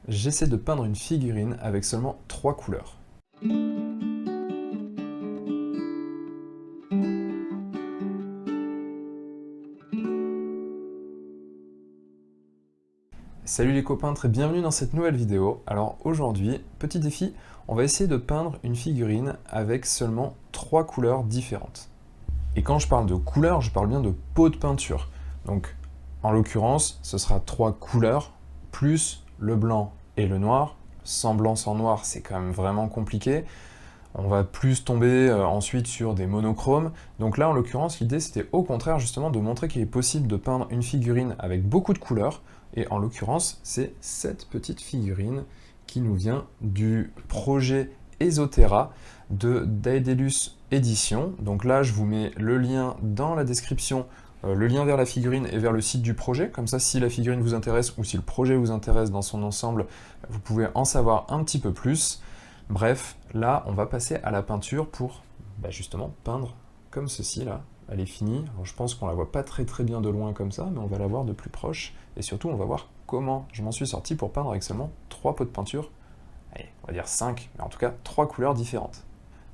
j'essaie de peindre une figurine avec seulement 3 couleurs. Salut les copains, très bienvenue dans cette nouvelle vidéo. Alors aujourd'hui, petit défi, on va essayer de peindre une figurine avec seulement 3 couleurs différentes. Et quand je parle de couleurs, je parle bien de pot de peinture. Donc en l'occurrence, ce sera 3 couleurs, plus le blanc et le noir. Sans blanc, sans noir, c'est quand même vraiment compliqué. On va plus tomber ensuite sur des monochromes. Donc là, en l'occurrence, l'idée, c'était au contraire justement de montrer qu'il est possible de peindre une figurine avec beaucoup de couleurs. Et en l'occurrence, c'est cette petite figurine qui nous vient du projet Esoterra de Daedalus Édition. Donc là, je vous mets le lien dans la description, le lien vers la figurine et vers le site du projet. Comme ça, si la figurine vous intéresse ou si le projet vous intéresse dans son ensemble, vous pouvez en savoir un petit peu plus. Bref, là, on va passer à la peinture pour justement peindre comme ceci là. Elle est finie. Alors, je pense qu'on la voit pas très bien de loin comme ça, mais on va la voir de plus proche. Et surtout, on va voir comment je m'en suis sorti pour peindre avec seulement 3 pots de peinture. Allez, on va dire 5, mais en tout cas 3 couleurs différentes.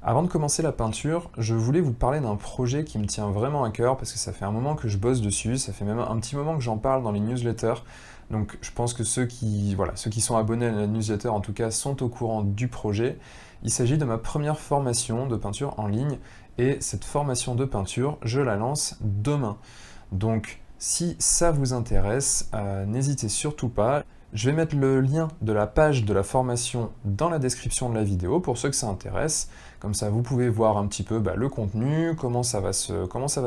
Avant de commencer la peinture, je voulais vous parler d'un projet qui me tient vraiment à cœur parce que ça fait un moment que je bosse dessus, ça fait même un petit moment que j'en parle dans les newsletters. Donc je pense que ceux qui sont abonnés à la newsletter en tout cas sont au courant du projet. Il s'agit de ma première formation de peinture en ligne et cette formation de peinture, je la lance demain. Donc si ça vous intéresse, n'hésitez surtout pas. Je vais mettre le lien de la page de la formation dans la description de la vidéo pour ceux que ça intéresse. Comme ça, vous pouvez voir un petit peu le contenu, comment ça va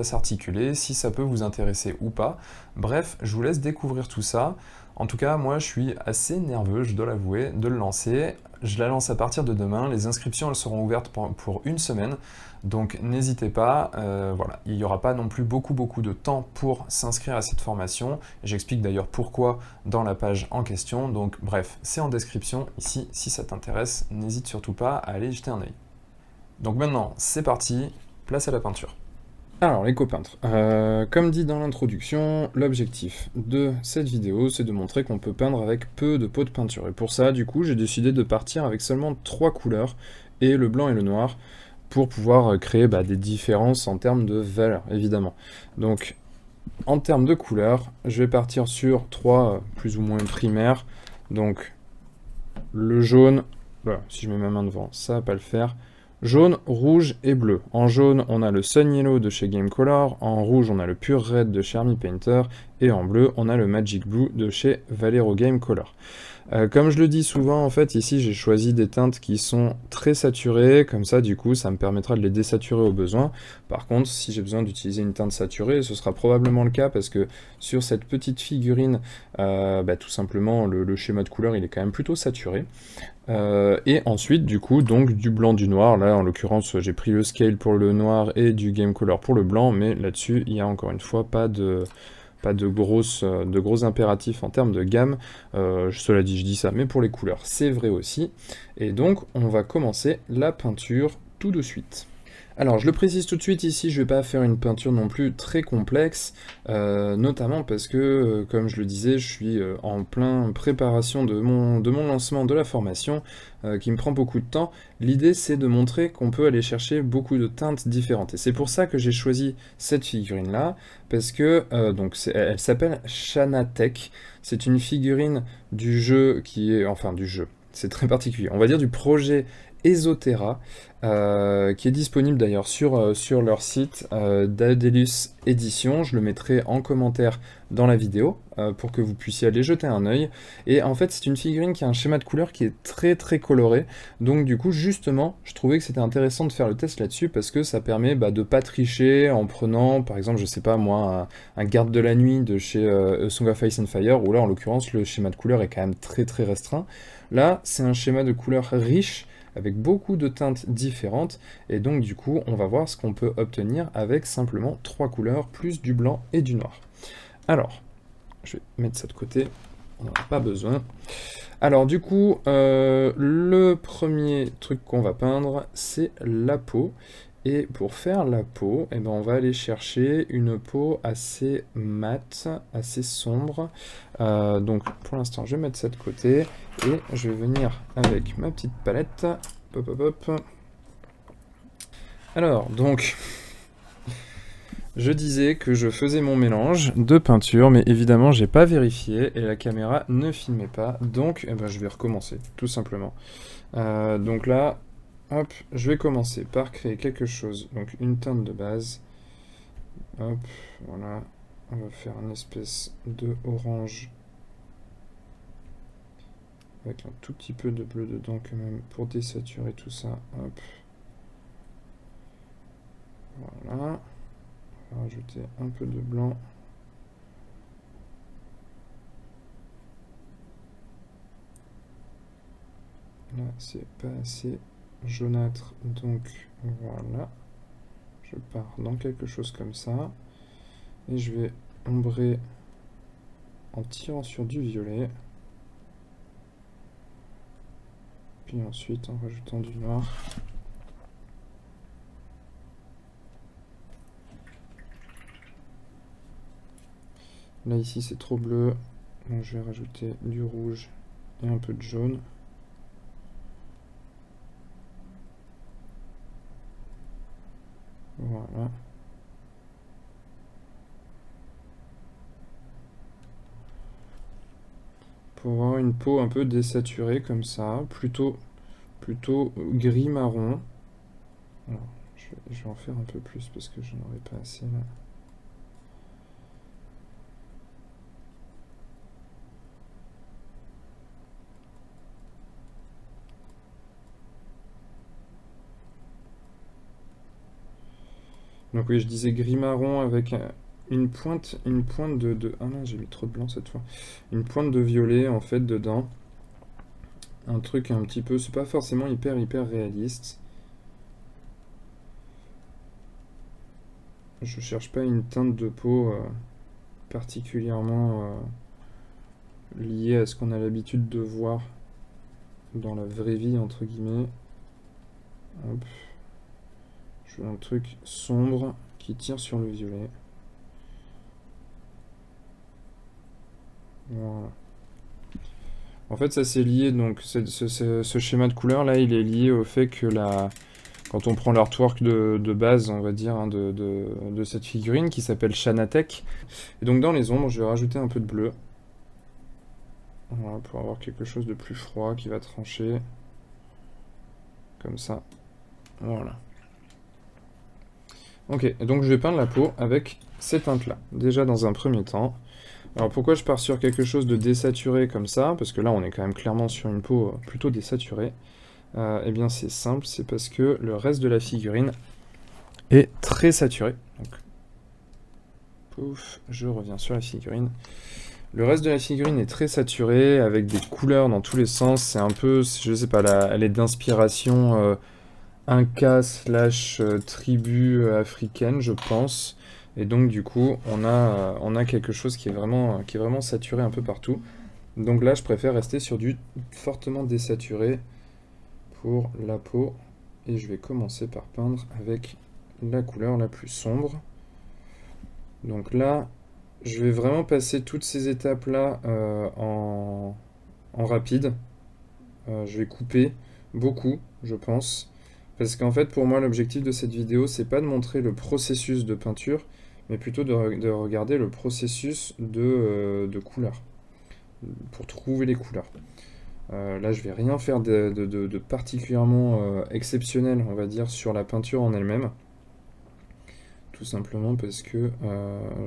s'articuler, si ça peut vous intéresser ou pas. Bref, je vous laisse découvrir tout ça. En tout cas, moi, je suis assez nerveux, je dois l'avouer, de le lancer. Je la lance à partir de demain. Les inscriptions, elles seront ouvertes pour une semaine. Donc, n'hésitez pas. Voilà, il n'y aura pas non plus beaucoup de temps pour s'inscrire à cette formation. J'explique d'ailleurs pourquoi dans la page en question. Donc, bref, c'est en description ici. Si ça t'intéresse, n'hésite surtout pas à aller jeter un œil. Donc maintenant, c'est parti, place à la peinture. Alors les copeintres, comme dit dans l'introduction, l'objectif de cette vidéo, c'est de montrer qu'on peut peindre avec peu de pots de peinture. Et pour ça, du coup, j'ai décidé de partir avec seulement 3 couleurs, et le blanc et le noir, pour pouvoir créer des différences en termes de valeur, évidemment. Donc, en termes de couleurs, je vais partir sur 3 plus ou moins primaires. Donc, le jaune, si je mets ma main devant, ça va pas le faire. Jaune, rouge et bleu. En jaune, on a le Sun Yellow de chez Gamecolor, en rouge, on a le Pure Red de chez Army Painter, et en bleu, on a le Magic Blue de chez Valero Gamecolor. Comme je le dis souvent, en fait, ici, j'ai choisi des teintes qui sont très saturées, comme ça, du coup, ça me permettra de les désaturer au besoin. Par contre, si j'ai besoin d'utiliser une teinte saturée, ce sera probablement le cas, parce que sur cette petite figurine, tout simplement, le schéma de couleur, il est quand même plutôt saturé. Et ensuite, du coup, donc du blanc, du noir. Là, en l'occurrence, j'ai pris le scale pour le noir et du Gamecolor pour le blanc, mais là-dessus, il n'y a encore une fois pas de gros impératifs en termes de gamme. Cela dit, je dis ça, mais pour les couleurs, c'est vrai aussi. Et donc, on va commencer la peinture tout de suite. Alors, je le précise tout de suite ici, je ne vais pas faire une peinture non plus très complexe, notamment parce que, comme je le disais, je suis en plein préparation de mon lancement de la formation, qui me prend beaucoup de temps. L'idée, c'est de montrer qu'on peut aller chercher beaucoup de teintes différentes. Et c'est pour ça que j'ai choisi cette figurine-là, parce que elle s'appelle Shanatech. C'est une figurine du jeu c'est très particulier. On va dire du projet Esoterra, qui est disponible d'ailleurs sur leur site Daedalus Édition. Je le mettrai en commentaire dans la vidéo pour que vous puissiez aller jeter un œil. Et en fait, c'est une figurine qui a un schéma de couleur qui est très coloré. Donc du coup, justement, je trouvais que c'était intéressant de faire le test là-dessus parce que ça permet de pas tricher en prenant, par exemple, je sais pas moi, un garde de la nuit de chez A Song of Ice and Fire, où là, en l'occurrence, le schéma de couleur est quand même très restreint. Là, c'est un schéma de couleur riche, avec beaucoup de teintes différentes, et donc du coup, on va voir ce qu'on peut obtenir avec simplement 3 couleurs, plus du blanc et du noir. Alors, je vais mettre ça de côté, on n'en a pas besoin. Alors du coup, le premier truc qu'on va peindre, c'est la peau, Et pour faire la peau, eh ben, on va aller chercher une peau assez mate, assez sombre. Donc pour l'instant, je vais mettre ça de côté et je vais venir avec ma petite palette. Hop, hop, hop. Alors, donc, je disais que je faisais mon mélange de peinture, mais évidemment, j'ai pas vérifié et la caméra ne filmait pas. Donc, eh ben, je vais recommencer, tout simplement. Donc là, hop, je vais commencer par créer quelque chose. Donc une teinte de base. Hop, voilà. On va faire une espèce de orange avec un tout petit peu de bleu dedans quand même pour désaturer tout ça. Hop. Voilà. On va rajouter un peu de blanc. Là, c'est pas assez jaunâtre, donc voilà. Je pars dans quelque chose comme ça. Et je vais ombrer en tirant sur du violet. Puis ensuite en rajoutant du noir. Là ici c'est trop bleu, donc je vais rajouter du rouge et un peu de jaune. Voilà. Pour avoir une peau un peu désaturée comme ça, plutôt gris-marron. Je vais en faire un peu plus parce que je n'en aurai pas assez là. Donc oui, je disais gris-marron avec une pointe de... Ah non, j'ai mis trop de blanc cette fois. Une pointe de violet en fait dedans. Un truc un petit peu... C'est pas forcément hyper réaliste. Je cherche pas une teinte de peau particulièrement liée à ce qu'on a l'habitude de voir dans la vraie vie, entre guillemets. Hop. Je veux un truc sombre qui tire sur le violet. Voilà. En fait, ça c'est lié, donc ce schéma de couleur là, il est lié au fait que quand on prend l'artwork de base, on va dire, hein, de cette figurine qui s'appelle Shanatek. Et donc dans les ombres, je vais rajouter un peu de bleu. Voilà, pour avoir quelque chose de plus froid qui va trancher. Comme ça. Voilà. Ok, et donc je vais peindre la peau avec ces teintes-là. Déjà dans un premier temps. Alors pourquoi je pars sur quelque chose de désaturé comme ça? Parce que là on est quand même clairement sur une peau plutôt désaturée. Eh bien c'est simple, c'est parce que le reste de la figurine est très saturé. Donc, pouf, je reviens sur la figurine. Le reste de la figurine est très saturé, avec des couleurs dans tous les sens. C'est un peu, je sais pas, elle est d'inspiration Inca / tribu africaine, je pense. Et donc du coup, on a quelque chose qui est vraiment saturé un peu partout. Donc là, je préfère rester sur du fortement désaturé pour la peau. Et je vais commencer par peindre avec la couleur la plus sombre. Donc là, je vais vraiment passer toutes ces étapes-là en rapide. Je vais couper beaucoup, je pense. Parce qu'en fait, pour moi, l'objectif de cette vidéo, c'est pas de montrer le processus de peinture, mais plutôt de regarder le processus de couleur, pour trouver les couleurs. Là, je vais rien faire de particulièrement exceptionnel, on va dire, sur la peinture en elle-même. Tout simplement parce que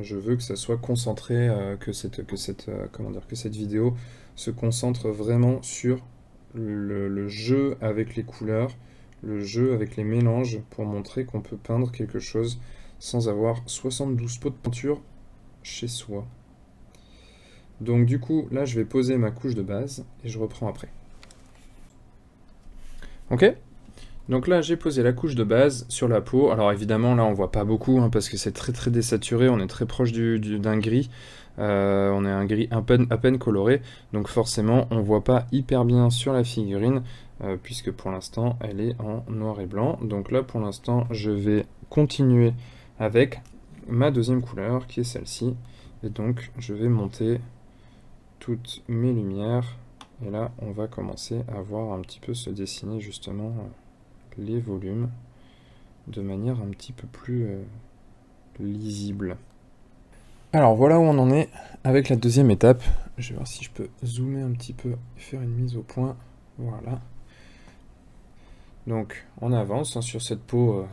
je veux que ça soit concentré, que cette vidéo se concentre vraiment sur le jeu avec les couleurs, le jeu avec les mélanges, pour montrer qu'on peut peindre quelque chose sans avoir 72 pots de peinture chez soi. Donc du coup, là je vais poser ma couche de base et je reprends après. Ok ? Donc là, j'ai posé la couche de base sur la peau. Alors évidemment, là, on voit pas beaucoup, hein, parce que c'est très désaturé. On est très proche d'un gris. On est un gris à peine coloré. Donc forcément, on voit pas hyper bien sur la figurine. puisque pour l'instant elle est en noir et blanc. Donc là pour l'instant je vais continuer avec ma deuxième couleur qui est celle-ci, et donc je vais monter toutes mes lumières, et là on va commencer à voir un petit peu se dessiner justement les volumes de manière un petit peu plus lisible. Alors voilà où on en est avec la deuxième étape. Je vais voir si je peux zoomer un petit peu et faire une mise au point. Voilà. Donc on avance sur cette peau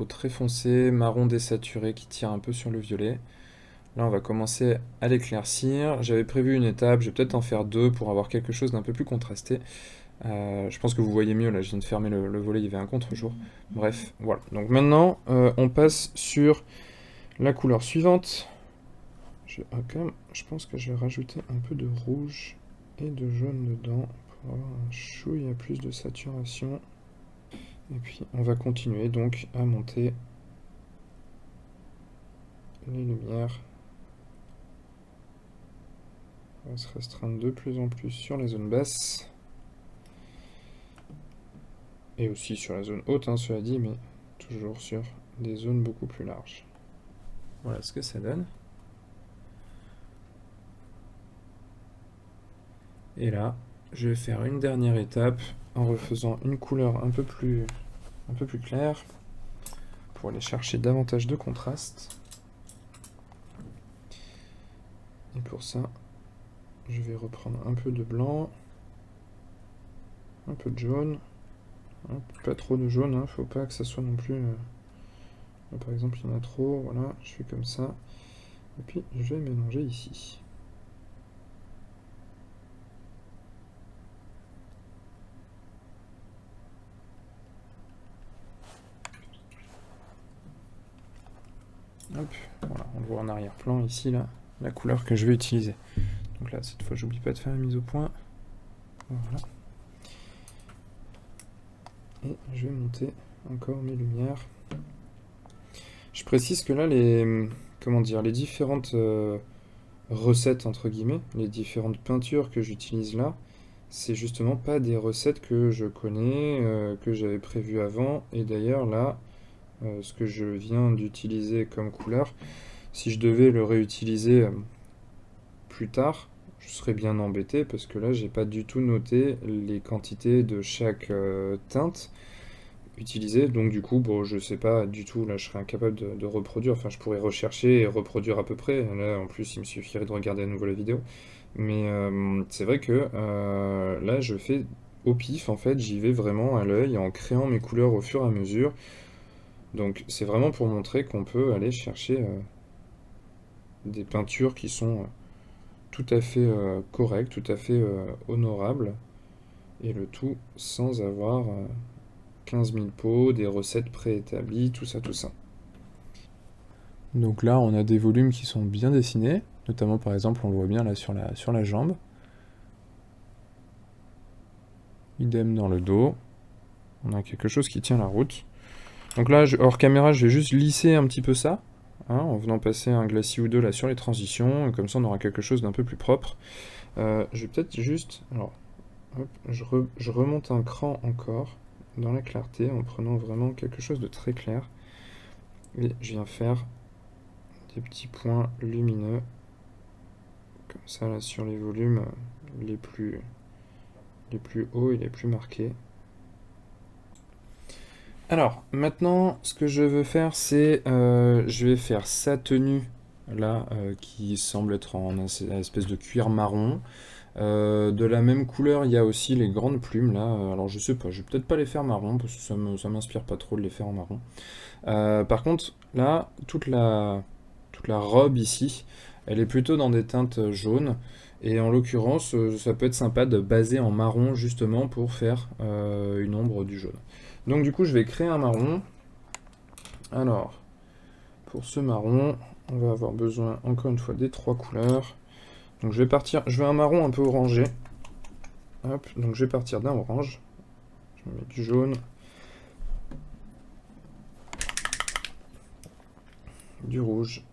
très foncée, marron désaturé qui tire un peu sur le violet. Là on va commencer à l'éclaircir. J'avais prévu une étape, je vais peut-être en faire deux pour avoir quelque chose d'un peu plus contrasté. Je pense que vous voyez mieux, là je viens de fermer le volet, il y avait un contre-jour. Bref, voilà. Donc maintenant on passe sur la couleur suivante. Je pense que je vais rajouter un peu de rouge et de jaune dedans pour avoir un chouïa plus de saturation. Et puis on va continuer donc à monter les lumières. On va se restreindre de plus en plus sur les zones basses. Et aussi sur la zone haute, hein, cela dit, mais toujours sur des zones beaucoup plus larges. Voilà ce que ça donne. Et là, je vais faire une dernière étape en refaisant une couleur un peu plus claire pour aller chercher davantage de contraste. Et pour ça, je vais reprendre un peu de blanc, un peu de jaune, pas trop de jaune, hein, faut pas que ça soit non plus... Là, par exemple, il y en a trop, voilà, je fais comme ça. Et puis, je vais mélanger ici. Hop, voilà, on le voit en arrière-plan ici, là, la couleur que je vais utiliser. Donc là, cette fois, j'oublie pas de faire la mise au point. Voilà. Et je vais monter encore mes lumières. Je précise que là, les différentes recettes, entre guillemets, les différentes peintures que j'utilise là, c'est justement pas des recettes que je connais, que j'avais prévues avant. Et d'ailleurs, là, ce que je viens d'utiliser comme couleur, si je devais le réutiliser plus tard, je serais bien embêté parce que là, j'ai pas du tout noté les quantités de chaque teinte utilisée. Donc du coup, bon, je sais pas du tout, là, je serais incapable de reproduire. Enfin, je pourrais rechercher et reproduire à peu près. Là, en plus, il me suffirait de regarder à nouveau la vidéo. Mais c'est vrai que là, je fais au pif, en fait, j'y vais vraiment à l'œil en créant mes couleurs au fur et à mesure. Donc c'est vraiment pour montrer qu'on peut aller chercher des peintures qui sont tout à fait correctes, tout à fait honorables, et le tout sans avoir 15 000 pots, des recettes préétablies, tout ça, tout ça. Donc là, on a des volumes qui sont bien dessinés, notamment par exemple, on le voit bien là sur la jambe. Idem dans le dos. On a quelque chose qui tient la route. Donc là, hors caméra, je vais juste lisser un petit peu ça, hein, en venant passer un glacis ou deux là sur les transitions, et comme ça on aura quelque chose d'un peu plus propre. Je vais peut-être juste... Alors, hop, je remonte un cran encore dans la clarté en prenant vraiment quelque chose de très clair. Et je viens faire des petits points lumineux, comme ça là sur les volumes les plus hauts et les plus marqués. Alors, maintenant, ce que je veux faire, c'est... je vais faire sa tenue, là, qui semble être en espèce de cuir marron. De la même couleur, il y a aussi les grandes plumes, là. Alors, je sais pas, je vais peut-être pas les faire marron, parce que ça m'inspire pas trop de les faire en marron. Par contre, là, toute la robe ici, elle est plutôt dans des teintes jaunes. Et en l'occurrence, ça peut être sympa de baser en marron, justement, pour faire une ombre du jaune. Donc du coup, je vais créer un marron. Alors, pour ce marron, on va avoir besoin, encore une fois, des trois couleurs. Donc je veux un marron un peu orangé. Hop, donc je vais partir d'un orange. Je vais mettre du jaune. Du rouge.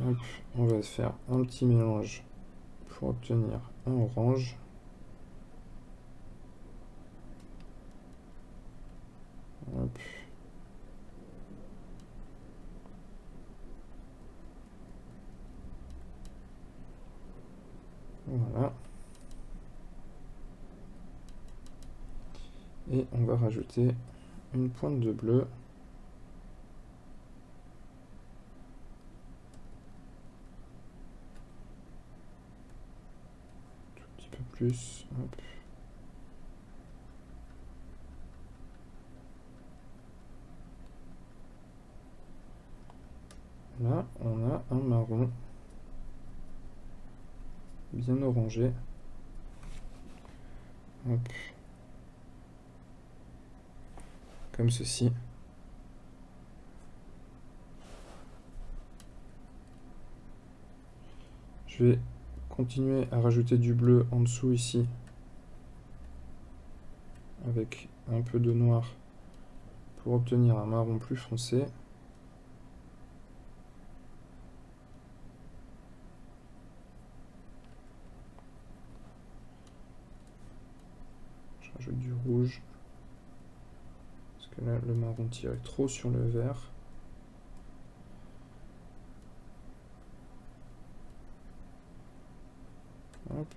Hop, on va faire un petit mélange pour obtenir un orange. Hop. Voilà. Et on va rajouter une pointe de bleu. Tout petit peu plus. Hop. Là, on a un marron bien orangé. Hop. Comme ceci. Je vais continuer à rajouter du bleu en dessous ici, avec un peu de noir pour obtenir un marron plus foncé. Je rajoute du rouge, parce que là le marron tire trop sur le vert. Hop.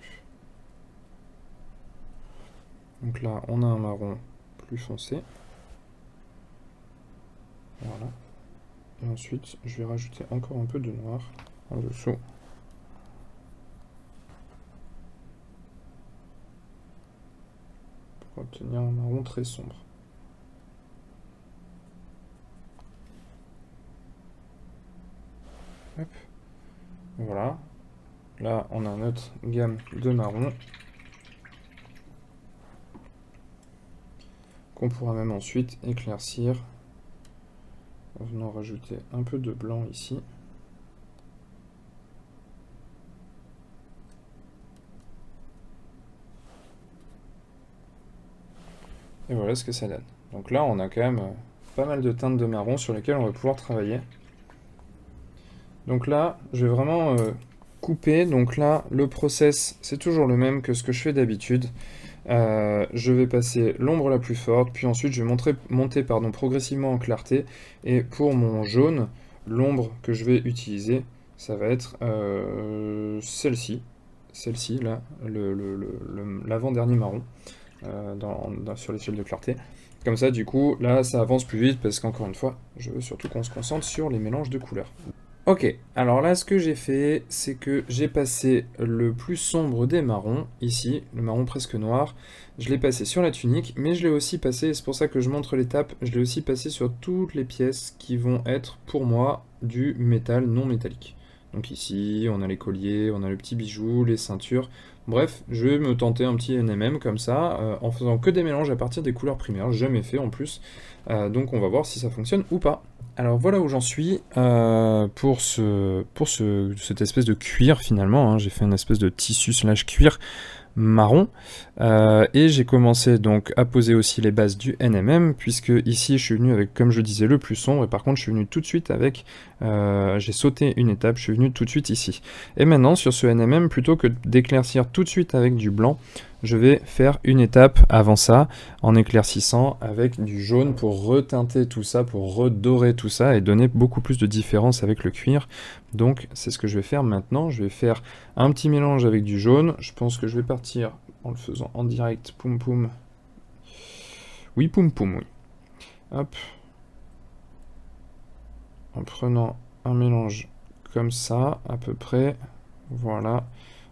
Donc là on a un marron plus foncé. Voilà. Et ensuite je vais rajouter encore un peu de noir en dessous. Pour obtenir un marron très sombre. Hop. Voilà. Là on a notre gamme de marron. Qu'on pourra même ensuite éclaircir en venant rajouter un peu de blanc ici. Et voilà ce que ça donne. Donc là on a quand même pas mal de teintes de marron sur lesquelles on va pouvoir travailler. Donc là je vais vraiment couper. Donc là le process c'est toujours le même que ce que je fais d'habitude. Je vais passer l'ombre la plus forte, puis ensuite je vais monter progressivement en clarté. Et pour mon jaune, l'ombre que je vais utiliser, ça va être celle-ci. Celle-ci, là, l'avant-dernier marron sur l'échelle de clarté. Comme ça, du coup, là, ça avance plus vite parce qu'encore une fois, je veux surtout qu'on se concentre sur les mélanges de couleurs. Ok, alors là ce que j'ai fait, c'est que j'ai passé le plus sombre des marrons, ici, le marron presque noir, je l'ai passé sur la tunique, mais je l'ai aussi passé, c'est pour ça que je montre l'étape, je l'ai aussi passé sur toutes les pièces qui vont être, pour moi, du métal non métallique. Donc ici, on a les colliers, on a le petit bijou, les ceintures, bref, je vais me tenter un petit NMM comme ça, en faisant que des mélanges à partir des couleurs primaires, jamais fait en plus, donc on va voir si ça fonctionne ou pas. Alors voilà où j'en suis pour cette espèce de cuir finalement, hein. J'ai fait une espèce de tissu / cuir marron et j'ai commencé donc à poser aussi les bases du NMM puisque ici je suis venu avec, comme je disais, le plus sombre et par contre je suis venu tout de suite avec, j'ai sauté une étape, je suis venu tout de suite ici. Et maintenant sur ce NMM, plutôt que d'éclaircir tout de suite avec du blanc, je vais faire une étape avant ça, en éclaircissant avec du jaune pour reteinter tout ça, pour redorer tout ça et donner beaucoup plus de différence avec le cuir. Donc c'est ce que je vais faire maintenant, je vais faire un petit mélange avec du jaune. Je pense que je vais partir en le faisant en direct, poum poum. Oui, poum poum, oui. Hop. En prenant un mélange comme ça, à peu près, voilà.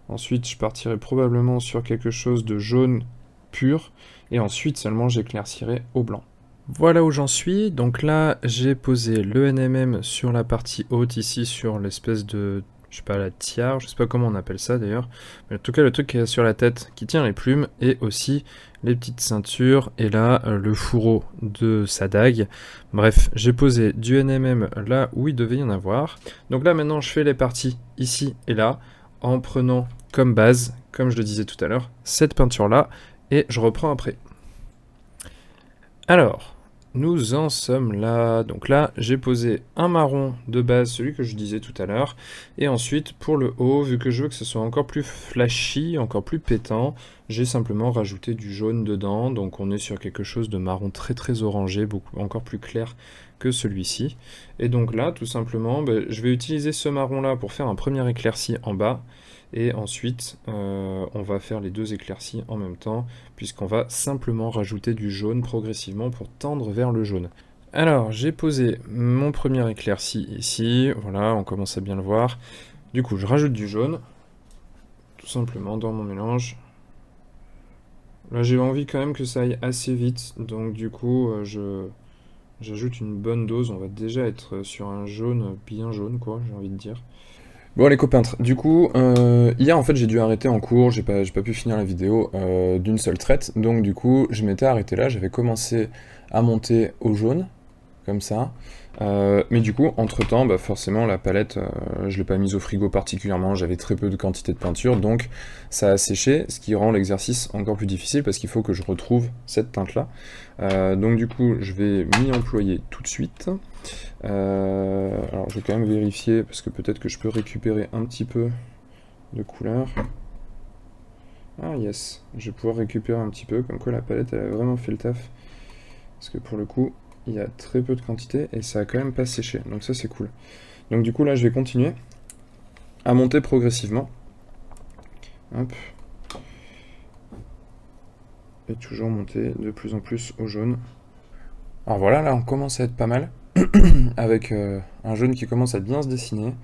Ensuite, je partirai probablement sur quelque chose de jaune pur, et ensuite seulement j'éclaircirai au blanc. Voilà où j'en suis, donc là j'ai posé le NMM sur la partie haute ici, sur l'espèce de, je sais pas, la tiare, je sais pas comment on appelle ça d'ailleurs, mais en tout cas le truc qui est sur la tête, qui tient les plumes, et aussi les petites ceintures, et là le fourreau de sa dague. Bref, j'ai posé du NMM là où il devait y en avoir. Donc là maintenant je fais les parties ici et là, en prenant comme base, comme je le disais tout à l'heure, cette peinture là, et je reprends après. Alors, nous en sommes là. Donc là, j'ai posé un marron de base, celui que je disais tout à l'heure. Et ensuite, pour le haut, vu que je veux que ce soit encore plus flashy, encore plus pétant, j'ai simplement rajouté du jaune dedans. Donc on est sur quelque chose de marron très très orangé, beaucoup, encore plus clair que celui-ci. Et donc là, tout simplement, je vais utiliser ce marron-là pour faire un premier éclairci en bas. Et ensuite, on va faire les deux éclaircies en même temps, puisqu'on va simplement rajouter du jaune progressivement pour tendre vers le jaune. Alors, j'ai posé mon premier éclairci ici, voilà, on commence à bien le voir. Du coup, je rajoute du jaune, tout simplement dans mon mélange. Là, j'ai envie quand même que ça aille assez vite, donc du coup, j'ajoute une bonne dose. On va déjà être sur un jaune bien jaune, quoi, j'ai envie de dire. Bon les copains, du coup, hier en fait j'ai dû arrêter en cours, j'ai pas pu finir la vidéo d'une seule traite, donc du coup je m'étais arrêté là, j'avais commencé à monter au jaune, comme ça, mais du coup entre-temps, forcément la palette, je l'ai pas mise au frigo particulièrement, j'avais très peu de quantité de peinture, donc ça a séché, ce qui rend l'exercice encore plus difficile parce qu'il faut que je retrouve cette teinte-là. Donc du coup je vais m'y employer tout de suite. Alors je vais quand même vérifier parce que peut-être que je peux récupérer un petit peu de couleur. Ah yes, je vais pouvoir récupérer un petit peu, comme quoi la palette elle a vraiment fait le taf. Parce que pour le coup, il y a très peu de quantité et ça a quand même pas séché, donc ça c'est cool. Donc du coup là je vais continuer à monter progressivement. Hop. Et toujours monter de plus en plus au jaune. Alors voilà, là on commence à être pas mal, avec un jaune qui commence à bien se dessiner.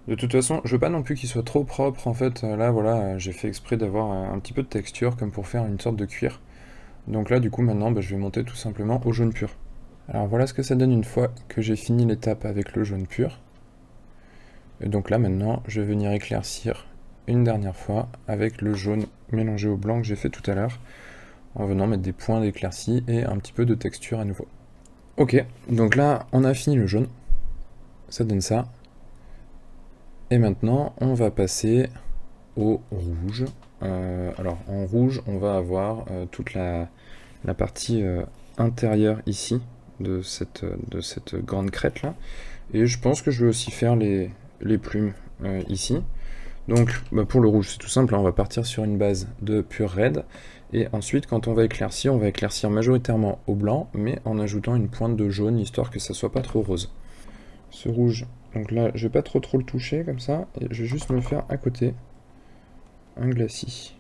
De toute façon, je veux pas non plus qu'il soit trop propre, en fait, là voilà, j'ai fait exprès d'avoir un petit peu de texture, comme pour faire une sorte de cuir. Donc là, du coup, maintenant, je vais monter tout simplement au jaune pur. Alors voilà ce que ça donne une fois que j'ai fini l'étape avec le jaune pur. Et donc là, maintenant, je vais venir éclaircir une dernière fois avec le jaune mélangé au blanc que j'ai fait tout à l'heure, en venant mettre des points d'éclaircie et un petit peu de texture à nouveau. Ok, donc là, on a fini le jaune. Ça donne ça. Et maintenant, on va passer au rouge. Alors en rouge, on va avoir toute la partie intérieure ici de cette grande crête là. Et je pense que je vais aussi faire les plumes ici. Donc pour le rouge, c'est tout simple, hein, on va partir sur une base de pur red. Et ensuite, quand on va éclaircir majoritairement au blanc, mais en ajoutant une pointe de jaune, histoire que ça soit pas trop rose. Ce rouge, donc là, je vais pas trop le toucher comme ça, et je vais juste me faire à côté un glacis.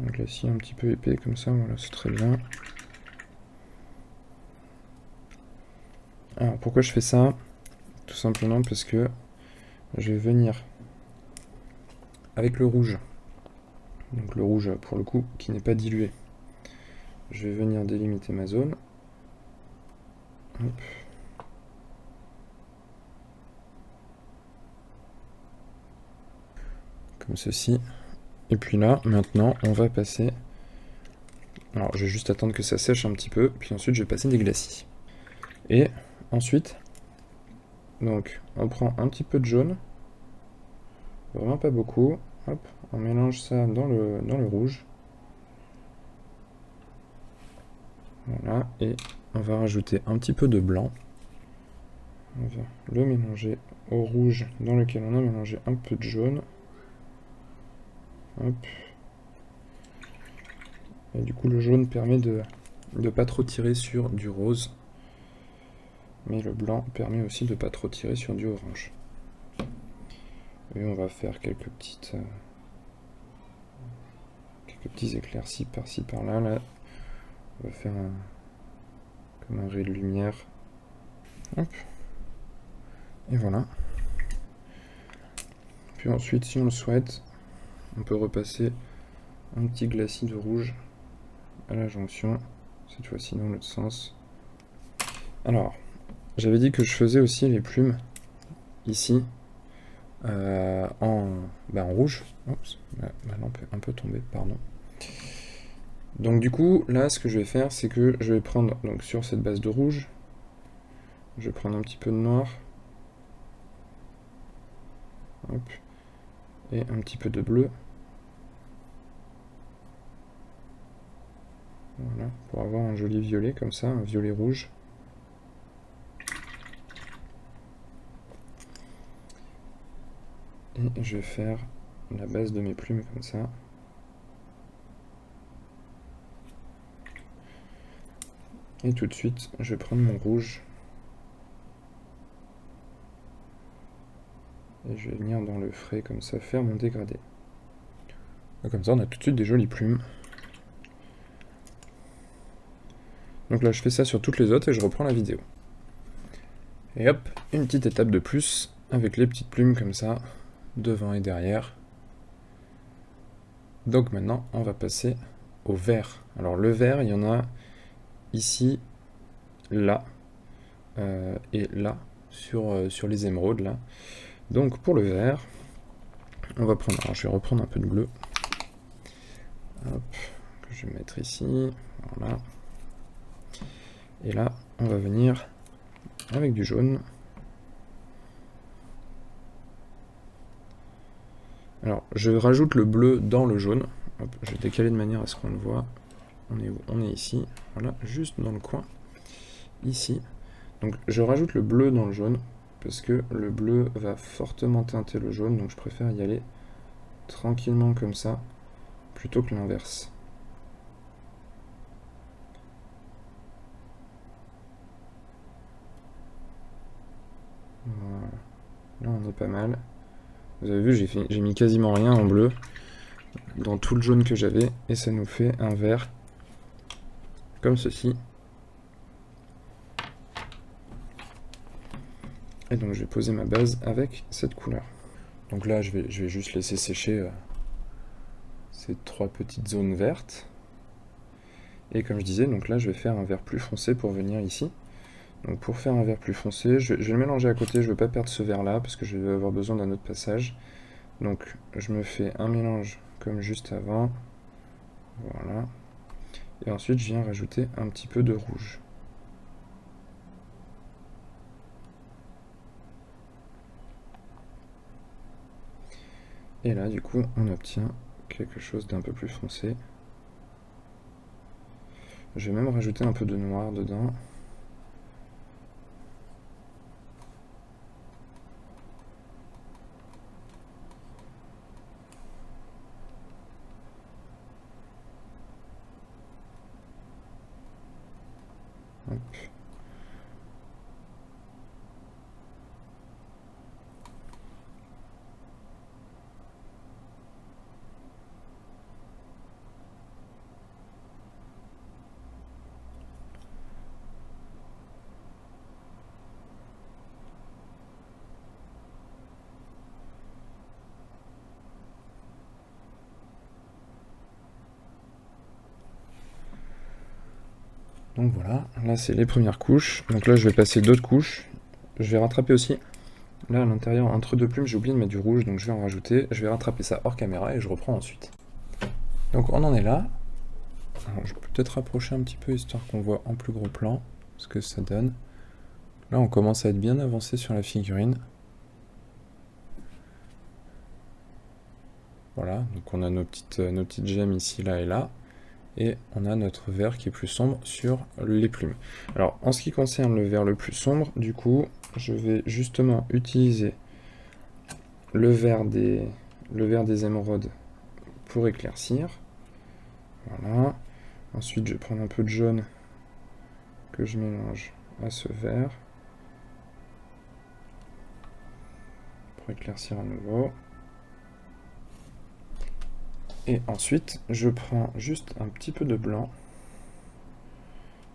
Un glacis un petit peu épais comme ça, voilà, c'est très bien. Alors pourquoi je fais ça? Tout simplement parce que je vais venir avec le rouge, donc le rouge pour le coup qui n'est pas dilué, je vais venir délimiter ma zone. Hop. Comme ceci. Et puis là, maintenant, on va passer... Alors, je vais juste attendre que ça sèche un petit peu, puis ensuite je vais passer des glacis. Et ensuite, donc, on prend un petit peu de jaune, vraiment pas beaucoup, hop, on mélange ça dans le rouge. Voilà, et on va rajouter un petit peu de blanc. On va le mélanger au rouge dans lequel on a mélangé un peu de jaune. Hop. Et du coup, le jaune permet de ne pas trop tirer sur du rose. Mais le blanc permet aussi de ne pas trop tirer sur du orange. Et on va faire quelques petits éclaircies par-ci par-là. Là, on va faire comme un ray de lumière. Hop. Et voilà. Puis ensuite, si on le souhaite, on peut repasser un petit glacis de rouge à la jonction, cette fois-ci dans l'autre sens. Alors, j'avais dit que je faisais aussi les plumes ici en rouge. Oups, ma lampe est un peu tombée, pardon. Donc du coup, là, ce que je vais faire, c'est que je vais prendre, donc sur cette base de rouge, je vais prendre un petit peu de noir. Hop. Et un petit peu de bleu. Voilà, pour avoir un joli violet comme ça, un violet rouge. Et je vais faire la base de mes plumes comme ça. Et tout de suite, je vais prendre mon rouge. Et je vais venir dans le frais comme ça, faire mon dégradé. Et comme ça, on a tout de suite des jolies plumes. Donc là, je fais ça sur toutes les autres et je reprends la vidéo. Et hop, une petite étape de plus, avec les petites plumes comme ça, devant et derrière. Donc maintenant, on va passer au vert. Alors le vert, il y en a ici, là, et là, sur les émeraudes, là. Donc pour le vert, on va prendre... Alors je vais reprendre un peu de bleu. Hop, que je vais mettre ici, voilà. Et là, on va venir avec du jaune. Alors, je rajoute le bleu dans le jaune. Hop, je vais décaler de manière à ce qu'on le voit. On est où? On est ici. Voilà, juste dans le coin. Ici. Donc, je rajoute le bleu dans le jaune, parce que le bleu va fortement teinter le jaune, donc je préfère y aller tranquillement comme ça, plutôt que l'inverse. Voilà. Là, on est pas mal. Vous avez vu, j'ai mis quasiment rien en bleu dans tout le jaune que j'avais, et ça nous fait un vert comme ceci. Et donc je vais poser ma base avec cette couleur. Donc là, je vais juste laisser sécher ces trois petites zones vertes. Et comme je disais, donc là, je vais faire un vert plus foncé pour venir ici. Donc pour faire un vert plus foncé, je vais le mélanger à côté, je ne veux pas perdre ce vert là, parce que je vais avoir besoin d'un autre passage. Donc je me fais un mélange comme juste avant. Voilà. Et ensuite, je viens rajouter un petit peu de rouge. Et là, du coup, on obtient quelque chose d'un peu plus foncé. Je vais même rajouter un peu de noir dedans. Hop. Donc voilà, là c'est les premières couches. Donc là je vais passer d'autres couches. Je vais rattraper aussi. Là à l'intérieur, entre deux plumes, j'ai oublié de mettre du rouge, donc je vais en rajouter. Je vais rattraper ça hors caméra et je reprends ensuite. Donc on en est là. Alors, je peux peut-être rapprocher un petit peu histoire qu'on voit en plus gros plan ce que ça donne. Là on commence à être bien avancé sur la figurine. Voilà, donc on a nos petites gemmes ici, là et là. Et on a notre vert qui est plus sombre sur les plumes. Alors, en ce qui concerne le vert le plus sombre, du coup, je vais justement utiliser le vert des émeraudes pour éclaircir. Voilà. Ensuite, je vais prendre un peu de jaune que je mélange à ce vert pour éclaircir à nouveau. Et ensuite, je prends juste un petit peu de blanc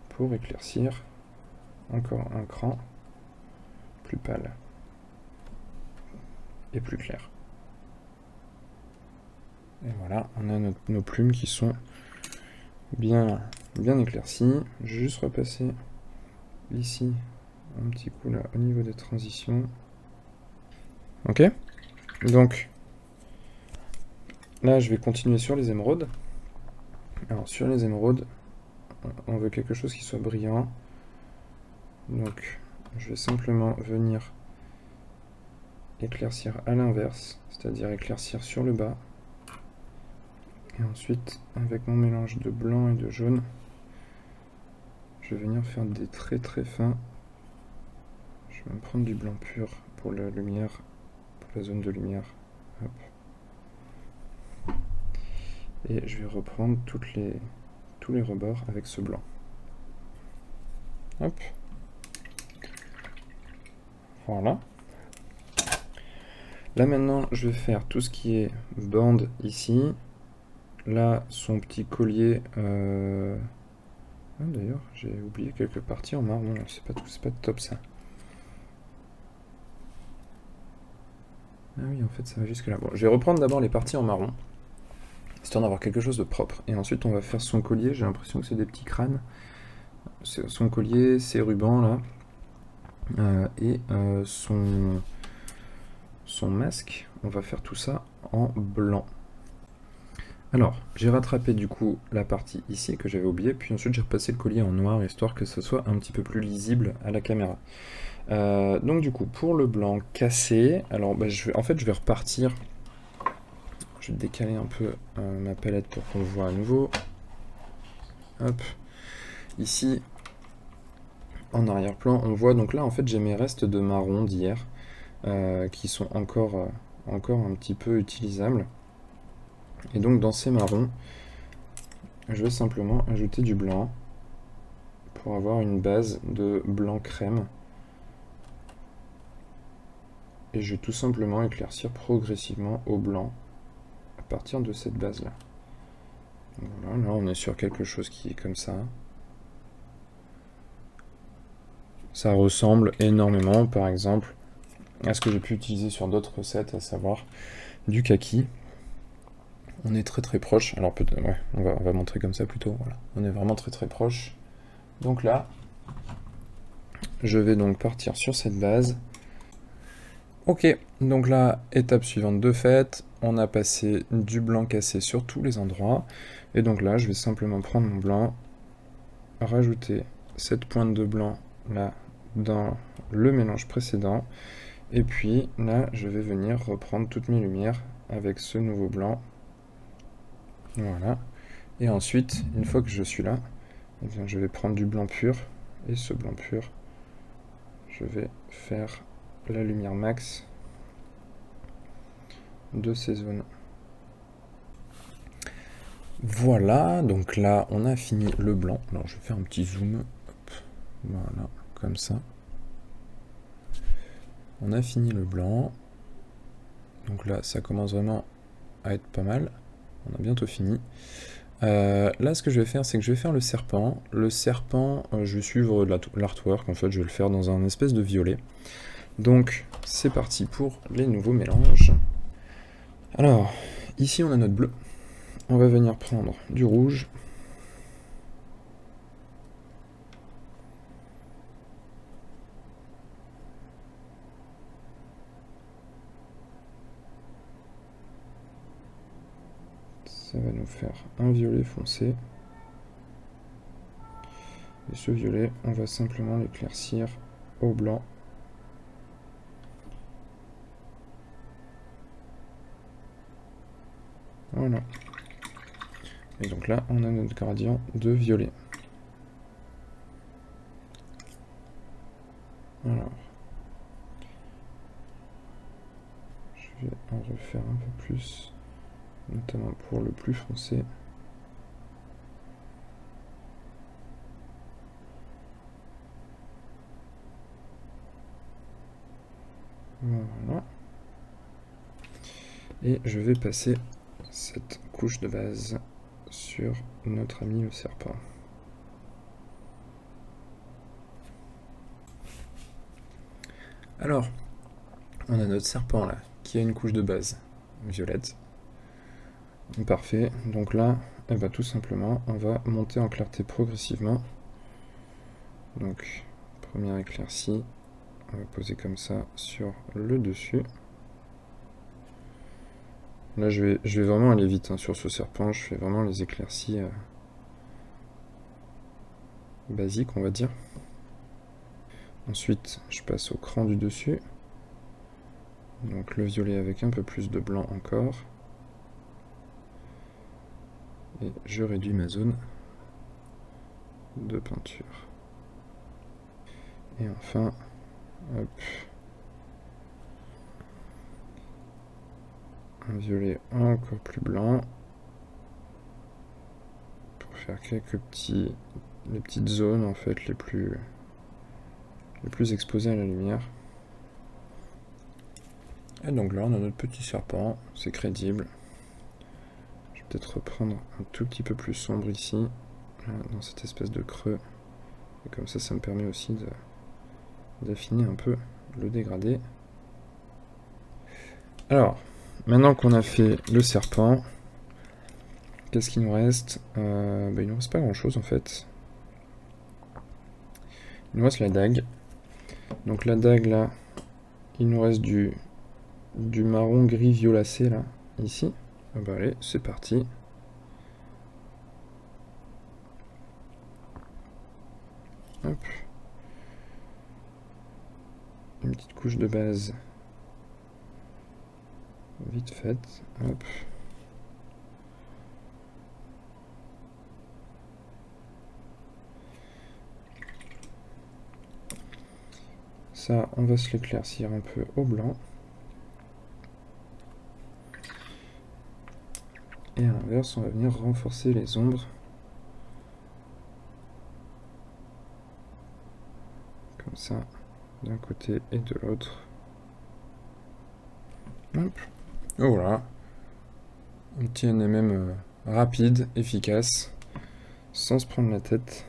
pour éclaircir encore un cran plus pâle et plus clair. Et voilà, on a nos plumes qui sont bien éclaircies. Je vais juste repasser ici un petit coup là au niveau des transitions. Ok, donc là je vais continuer sur les émeraudes. Alors sur les émeraudes, on veut quelque chose qui soit brillant. Donc je vais simplement venir éclaircir à l'inverse, c'est-à-dire éclaircir sur le bas. Et ensuite, avec mon mélange de blanc et de jaune, je vais venir faire des traits très fins. Je vais me prendre du blanc pur pour la lumière, pour la zone de lumière. Hop. Et je vais reprendre tous les rebords avec ce blanc. Hop. Voilà. Là maintenant, je vais faire tout ce qui est bande ici. Là, son petit collier. Ah, d'ailleurs, j'ai oublié quelques parties en marron. C'est pas top ça. Ah oui, en fait, ça va jusque là. Bon, je vais reprendre d'abord les parties en marron, histoire d'avoir quelque chose de propre. Et ensuite, on va faire son collier. J'ai l'impression que c'est des petits crânes. Son collier, ses rubans là. Et son masque, on va faire tout ça en blanc. Alors, j'ai rattrapé du coup la partie ici que j'avais oubliée, puis ensuite j'ai repassé le collier en noir, histoire que ce soit un petit peu plus lisible à la caméra. Donc du coup, pour le blanc cassé, alors bah, en fait je vais repartir, je vais décaler un peu ma palette pour qu'on le voit à nouveau. Hop, ici, en arrière-plan, on voit, donc là en fait j'ai mes restes de marron d'hier, qui sont encore un petit peu utilisables. Et donc dans ces marrons, je vais simplement ajouter du blanc pour avoir une base de blanc crème. Et je vais tout simplement éclaircir progressivement au blanc à partir de cette base là. Voilà, là on est sur quelque chose qui est comme ça. Ça ressemble énormément par exemple à ce que j'ai pu utiliser sur d'autres recettes, à savoir du kaki. On est très très proche, alors peut-être, ouais, on va montrer comme ça plutôt, voilà. On est vraiment très très proche. Donc là, je vais donc partir sur cette base. Ok, donc là, étape suivante de fait, on a passé du blanc cassé sur tous les endroits, et donc là, je vais simplement prendre mon blanc, rajouter cette pointe de blanc là dans le mélange précédent, et puis là, je vais venir reprendre toutes mes lumières avec ce nouveau blanc, voilà, et ensuite, une fois que je suis là, eh bien, je vais prendre du blanc pur, et ce blanc pur, je vais faire la lumière max de ces zones. Voilà, donc là on a fini le blanc. Alors je vais faire un petit zoom. Hop, voilà, comme ça. On a fini le blanc. Donc là ça commence vraiment à être pas mal. On a bientôt fini. Là ce que je vais faire, c'est que je vais faire le serpent. Le serpent, je vais suivre l'artwork. En fait, je vais le faire dans un espèce de violet. Donc c'est parti pour les nouveaux mélanges. Alors, ici on a notre bleu. On va venir prendre du rouge. Ça va nous faire un violet foncé. Et ce violet, on va simplement l'éclaircir au blanc. Voilà. Et donc là, on a notre gradient de violet. Alors, je vais en refaire un peu plus, notamment pour le plus foncé. Voilà. Et je vais passer cette couche de base sur notre ami le serpent. Alors, on a notre serpent là, qui a une couche de base violette. Parfait, donc là, eh ben, tout simplement, on va monter en clarté progressivement. Donc, première éclaircie, on va poser comme ça sur le dessus. Là, je vais vraiment aller vite hein, sur ce serpent, je fais vraiment les éclaircies basiques, on va dire. Ensuite, je passe au cran du dessus. Donc le violet avec un peu plus de blanc encore. Et je réduis ma zone de peinture. Et enfin, hop, un violet encore plus blanc pour faire quelques les petites zones en fait les plus exposées à la lumière. Et donc là on a notre petit serpent, c'est crédible. Je vais peut-être reprendre un tout petit peu plus sombre ici, dans cette espèce de creux. Et comme ça me permet aussi d'affiner un peu le dégradé. Alors, maintenant qu'on a fait le serpent, qu'est-ce qu'il nous reste? Il ne nous reste pas grand-chose en fait. Il nous reste la dague. Donc la dague là, il nous reste du marron gris violacé là, ici. Ah bah allez, c'est parti. Hop. Une petite couche de base vite faite. Hop. Ça, on va se l'éclaircir un peu au blanc. Et à l'inverse, on va venir renforcer les ombres. Comme ça, d'un côté et de l'autre. Hop. Et voilà. Un petit NMM rapide, efficace, sans se prendre la tête.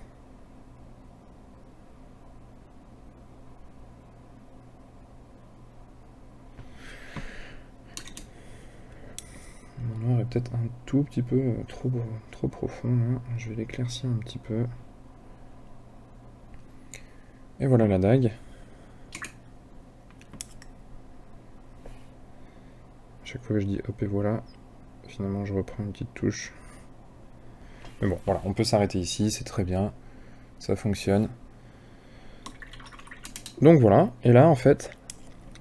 Mon noir est peut-être un tout petit peu trop profond là. Je vais l'éclaircir un petit peu. Et voilà la dague. Chaque fois que je dis hop et voilà, finalement je reprends une petite touche. Mais bon, voilà, on peut s'arrêter ici, c'est très bien. Ça fonctionne. Donc voilà, et là en fait,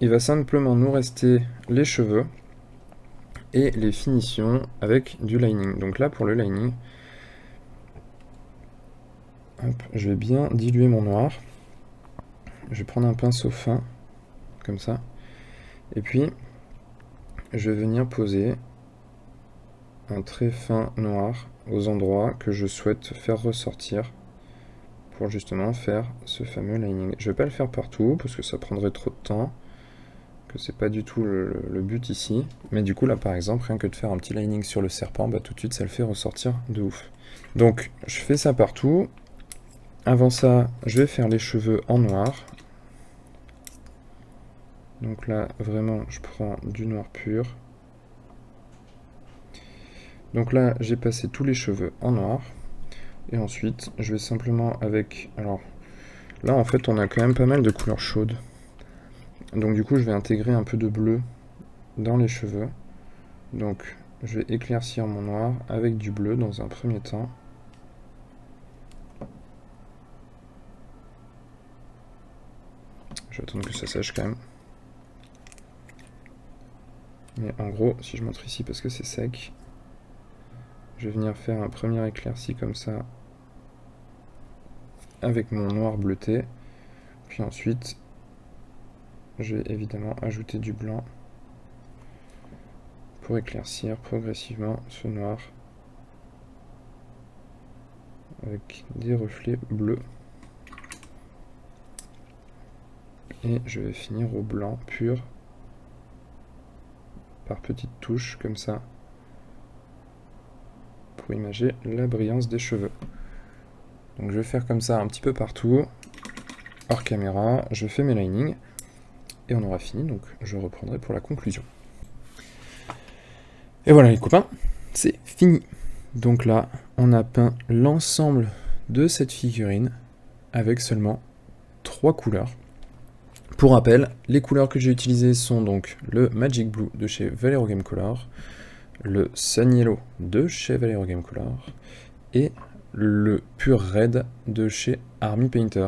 il va simplement nous rester les cheveux et les finitions avec du lining. Donc là pour le lining, hop, je vais bien diluer mon noir. Je vais prendre un pinceau fin, comme ça. Et puis, je vais venir poser un trait fin noir aux endroits que je souhaite faire ressortir pour justement faire ce fameux lining. Je vais pas le faire partout parce que ça prendrait trop de temps, que c'est pas du tout le but ici. Mais du coup là par exemple, rien que de faire un petit lining sur le serpent, bah tout de suite ça le fait ressortir de ouf. Donc je fais ça partout. Avant ça, je vais faire les cheveux en noir. Donc là vraiment je prends du noir pur. Donc là j'ai passé tous les cheveux en noir. Et ensuite, je vais simplement avec... Alors, là, en fait, on a quand même pas mal de couleurs chaudes. Donc, du coup, je vais intégrer un peu de bleu dans les cheveux. Donc, je vais éclaircir mon noir avec du bleu dans un premier temps. Je vais attendre que ça sèche quand même. Mais en gros, si je montre ici parce que c'est sec, je vais venir faire un premier éclairci comme ça avec mon noir bleuté. Puis ensuite, je vais évidemment ajouter du blanc pour éclaircir progressivement ce noir avec des reflets bleus. Et je vais finir au blanc pur par petites touches comme ça pour imager la brillance des cheveux. Donc je vais faire comme ça un petit peu partout, hors caméra, je fais mes linings et on aura fini, donc je reprendrai pour la conclusion. Et voilà les copains, c'est fini. Donc là, on a peint l'ensemble de cette figurine avec seulement 3 couleurs. Pour rappel, les couleurs que j'ai utilisées sont donc le Magic Blue de chez Vallejo Gamecolor, le Sun Yellow de chez Vallejo Gamecolor et le Pure Red de chez Army Painter.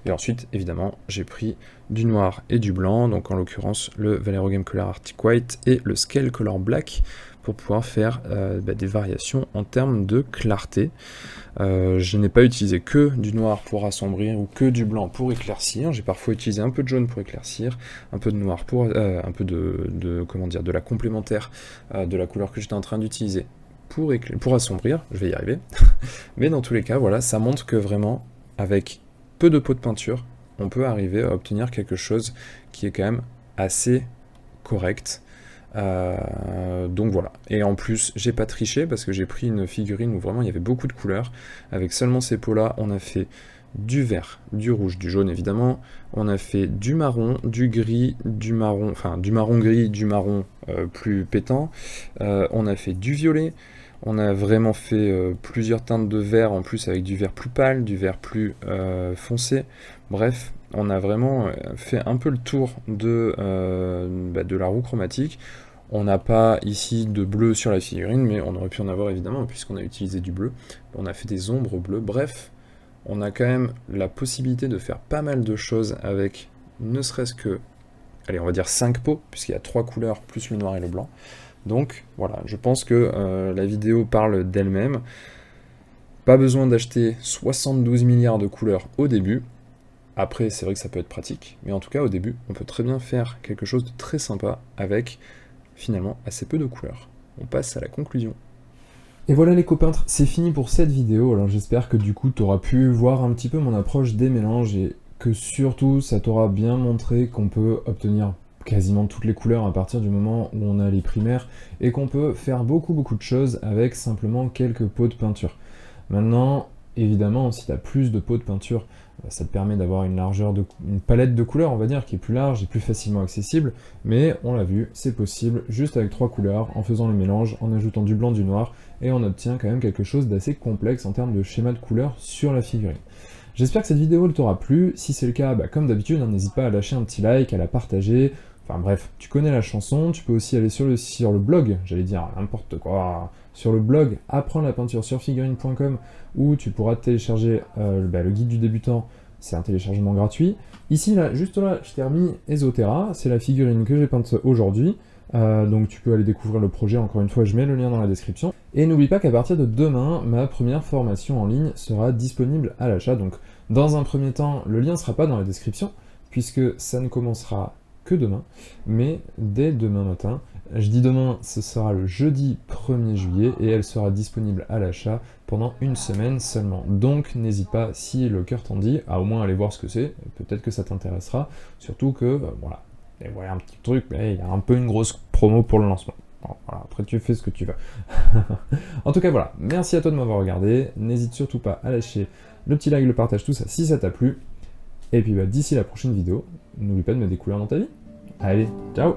Et ensuite, évidemment, j'ai pris du noir et du blanc, donc en l'occurrence le Vallejo Gamecolor Arctic White et le Scale Color Black pour pouvoir faire des variations en termes de clarté. Je n'ai pas utilisé que du noir pour assombrir ou que du blanc pour éclaircir. J'ai parfois utilisé un peu de jaune pour éclaircir, un peu de noir pour un peu de la complémentaire de la couleur que j'étais en train d'utiliser pour assombrir. Je vais y arriver. Mais dans tous les cas, voilà, ça montre que vraiment, avec peu de pots de peinture, on peut arriver à obtenir quelque chose qui est quand même assez correct. Donc voilà, et en plus j'ai pas triché parce que j'ai pris une figurine où vraiment il y avait beaucoup de couleurs. Avec seulement ces pots là, on a fait du vert, du rouge, du jaune évidemment, on a fait du marron, du gris, du marron, enfin du marron gris, du marron plus pétant, on a fait du violet, on a vraiment fait plusieurs teintes de vert en plus avec du vert plus pâle, du vert plus foncé. Bref, on a vraiment fait un peu le tour de la roue chromatique. On n'a pas ici de bleu sur la figurine, mais on aurait pu en avoir évidemment puisqu'on a utilisé du bleu. On a fait des ombres bleues. Bref, on a quand même la possibilité de faire pas mal de choses avec ne serait-ce que, allez, on va dire 5 pots, puisqu'il y a 3 couleurs plus le noir et le blanc. Donc voilà, je pense que la vidéo parle d'elle-même. Pas besoin d'acheter 72 milliards de couleurs au début. Après, c'est vrai que ça peut être pratique, mais en tout cas, au début, on peut très bien faire quelque chose de très sympa avec, finalement, assez peu de couleurs. On passe à la conclusion. Et voilà les copintres, c'est fini pour cette vidéo. Alors j'espère que du coup, tu auras pu voir un petit peu mon approche des mélanges et que surtout, ça t'aura bien montré qu'on peut obtenir quasiment toutes les couleurs à partir du moment où on a les primaires et qu'on peut faire beaucoup de choses avec simplement quelques pots de peinture. Maintenant, évidemment, si tu as plus de pots de peinture, ça te permet d'avoir une palette de couleurs, on va dire, qui est plus large et plus facilement accessible, mais on l'a vu, c'est possible juste avec 3 couleurs, en faisant le mélange, en ajoutant du blanc, du noir, et on obtient quand même quelque chose d'assez complexe en termes de schéma de couleurs sur la figurine. J'espère que cette vidéo t'aura plu. Si c'est le cas, comme d'habitude, n'hésite pas à lâcher un petit like, à la partager. Enfin bref, tu connais la chanson. Tu peux aussi aller sur le blog, j'allais dire n'importe quoi, sur le blog apprendre la peinture sur figurine.com où tu pourras télécharger le guide du débutant. C'est un téléchargement gratuit. Ici, là, juste là, je t'ai remis Ezotera. C'est la figurine que j'ai peinte aujourd'hui. Donc tu peux aller découvrir le projet, encore une fois je mets le lien dans la description. Et n'oublie pas qu'à partir de demain, ma première formation en ligne sera disponible à l'achat. Donc dans un premier temps, le lien ne sera pas dans la description, puisque ça ne commencera que demain, mais dès demain matin. Je dis demain, ce sera le jeudi 1er juillet, et elle sera disponible à l'achat pendant une semaine seulement. Donc n'hésite pas, si le cœur t'en dit, à au moins aller voir ce que c'est, peut-être que ça t'intéressera, surtout que, voilà. Et voilà un petit truc, mais il y a un peu une grosse promo pour le lancement. Bon, voilà, après tu fais ce que tu veux. En tout cas voilà, merci à toi de m'avoir regardé. N'hésite surtout pas à lâcher le petit like, le partage, tout ça si ça t'a plu. Et puis d'ici la prochaine vidéo, n'oublie pas de mettre des couleurs dans ta vie. Allez, ciao!